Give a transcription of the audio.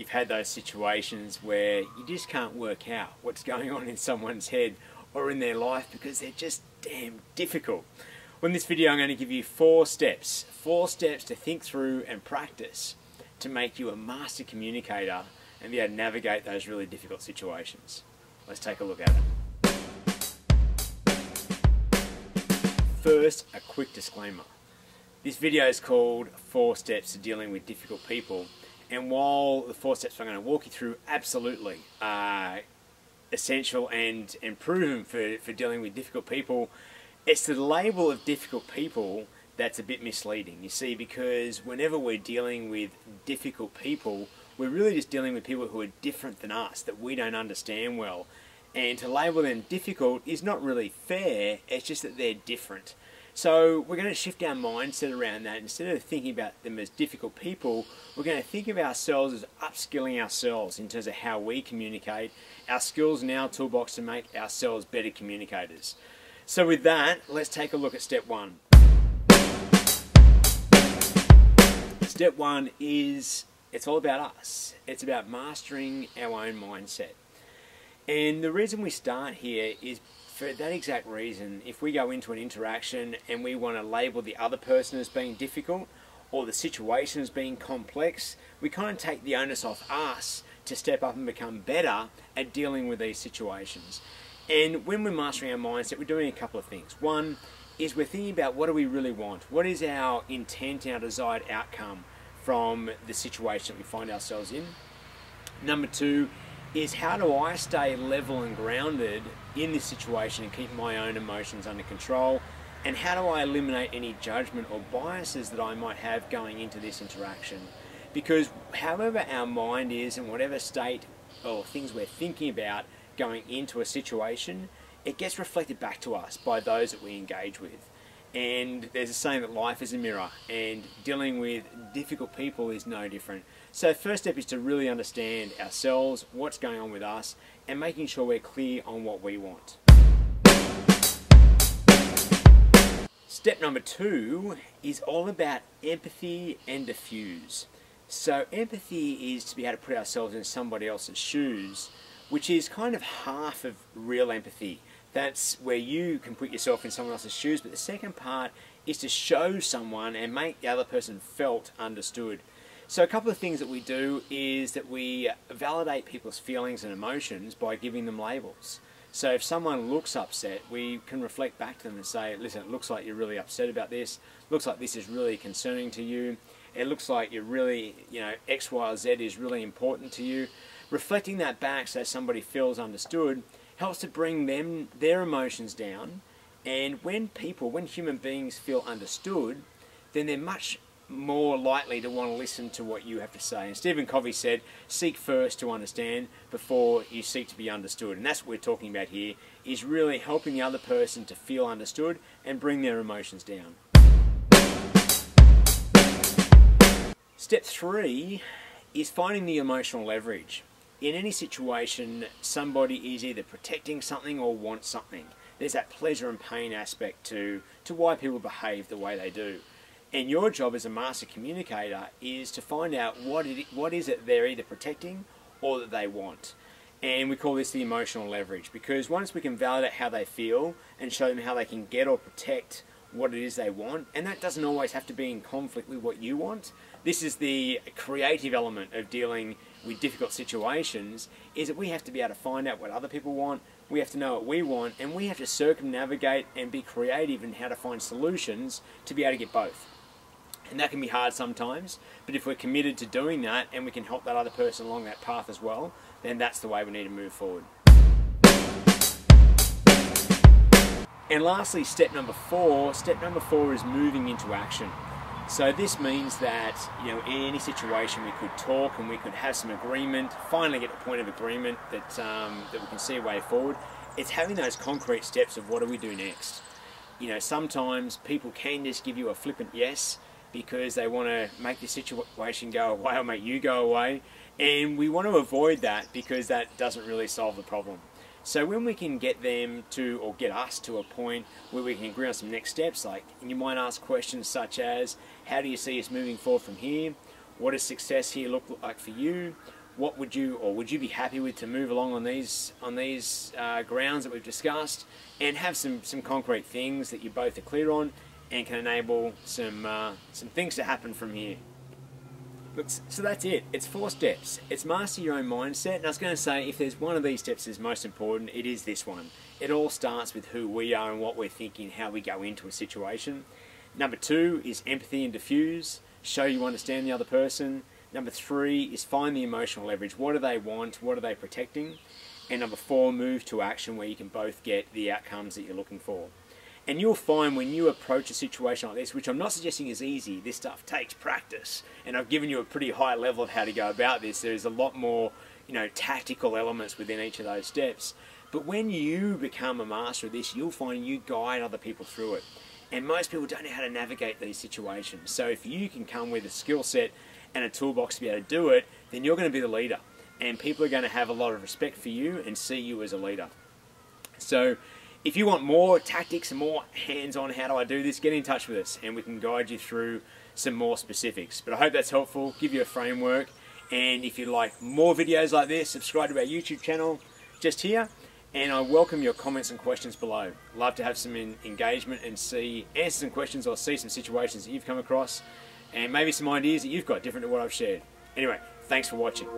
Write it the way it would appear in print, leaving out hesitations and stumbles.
you've had those situations where you just can't work out what's going on in someone's head or in their life because they're just damn difficult. Well, in this video I'm going to give you 4 steps to think through and practice to make you a master communicator and be able to navigate those really difficult situations. Let's take a look at it. First, a quick disclaimer. This video is called 4 Steps to Dealing with Difficult People, and while the 4 steps I'm going to walk you through absolutely are essential and proven for dealing with difficult people, it's the label of difficult people that's a bit misleading. You see, because whenever we're dealing with difficult people, we're really just dealing with people who are different than us, that we don't understand well. And to label them difficult is not really fair, it's just that they're different. So we're going to shift our mindset around that. Instead of thinking about them as difficult people, we're going to think of ourselves as upskilling ourselves in terms of how we communicate, our skills in our toolbox to make ourselves better communicators. So with that, let's take a look at step 1. Step 1 is, it's all about us. It's about mastering our own mindset. And the reason we start here is for that exact reason. If we go into an interaction and we want to label the other person as being difficult or the situation as being complex, we kind of take the onus off us to step up and become better at dealing with these situations. And when we're mastering our mindset, we're doing a couple of things. One is we're thinking about what do we really want? What is our intent, our desired outcome from the situation that we find ourselves in? Number 2 is how do I stay level and grounded in this situation and keep my own emotions under control? And how do I eliminate any judgment or biases that I might have going into this interaction? Because however our mind is and whatever state or things we're thinking about going into a situation, it gets reflected back to us by those that we engage with. And there's a saying that life is a mirror, and dealing with difficult people is no different. So first step is to really understand ourselves, what's going on with us, and making sure we're clear on what we want. Step number 2 is all about empathy and diffuse. So empathy is to be able to put ourselves in somebody else's shoes, which is kind of half of real empathy. That's where you can put yourself in someone else's shoes, but the second part is to show someone and make the other person felt understood. So a couple of things that we do is that we validate people's feelings and emotions by giving them labels. So if someone looks upset, we can reflect back to them and say, listen, it looks like you're really upset about this, looks like this is really concerning to you, it looks like you're really, X, Y, or Z is really important to you. Reflecting that back so somebody feels understood helps to bring their emotions down, and when human beings feel understood, then they're much more likely to want to listen to what you have to say. And Stephen Covey said, seek first to understand before you seek to be understood. And that's what we're talking about here, is really helping the other person to feel understood and bring their emotions down. Step 3 is finding the emotional leverage. In any situation, somebody is either protecting something or wants something. There's that pleasure and pain aspect to why people behave the way they do. And your job as a master communicator is to find out what is it they're either protecting or that they want. And we call this the emotional leverage, because once we can validate how they feel and show them how they can get or protect what it is they want, and that doesn't always have to be in conflict with what you want. This is the creative element of dealing with difficult situations, is that we have to be able to find out what other people want, we have to know what we want, and we have to circumnavigate and be creative in how to find solutions to be able to get both. And that can be hard sometimes, but if we're committed to doing that and we can help that other person along that path as well, then that's the way we need to move forward. And lastly, step number 4 is moving into action. So this means that, in any situation we could talk and we could have some agreement, finally get to a point of agreement that we can see a way forward. It's having those concrete steps of what do we do next. Sometimes people can just give you a flippant yes because they want to make the situation go away or make you go away, and we want to avoid that because that doesn't really solve the problem. So when we can get them to, or get us to a point where we can agree on some next steps, like, and you might ask questions such as, how do you see us moving forward from here? What does success here look like for you? what would you, or would you be happy with to move along on these grounds that we've discussed, and have some concrete things that you both are clear on, and can enable some things to happen from here. Look, so that's it. It's 4 steps. It's master your own mindset. And I was going to say, if there's one of these steps that's most important, it is this one. It all starts with who we are and what we're thinking, how we go into a situation. Number 2 is empathy and diffuse. Show you understand the other person. Number 3 is find the emotional leverage. What do they want? What are they protecting? And number 4, move to action where you can both get the outcomes that you're looking for. And you'll find when you approach a situation like this, which I'm not suggesting is easy, this stuff takes practice. And I've given you a pretty high level of how to go about this. There's a lot more, tactical elements within each of those steps. But when you become a master of this, you'll find you guide other people through it. And most people don't know how to navigate these situations. So if you can come with a skill set and a toolbox to be able to do it, then you're going to be the leader. And people are going to have a lot of respect for you and see you as a leader. So if you want more tactics and more hands-on how do I do this, get in touch with us and we can guide you through some more specifics. But I hope that's helpful, give you a framework. And if you'd like more videos like this, subscribe to our YouTube channel just here. And I welcome your comments and questions below. Love to have some engagement and answer some questions or see some situations that you've come across and maybe some ideas that you've got different to what I've shared. Anyway, thanks for watching.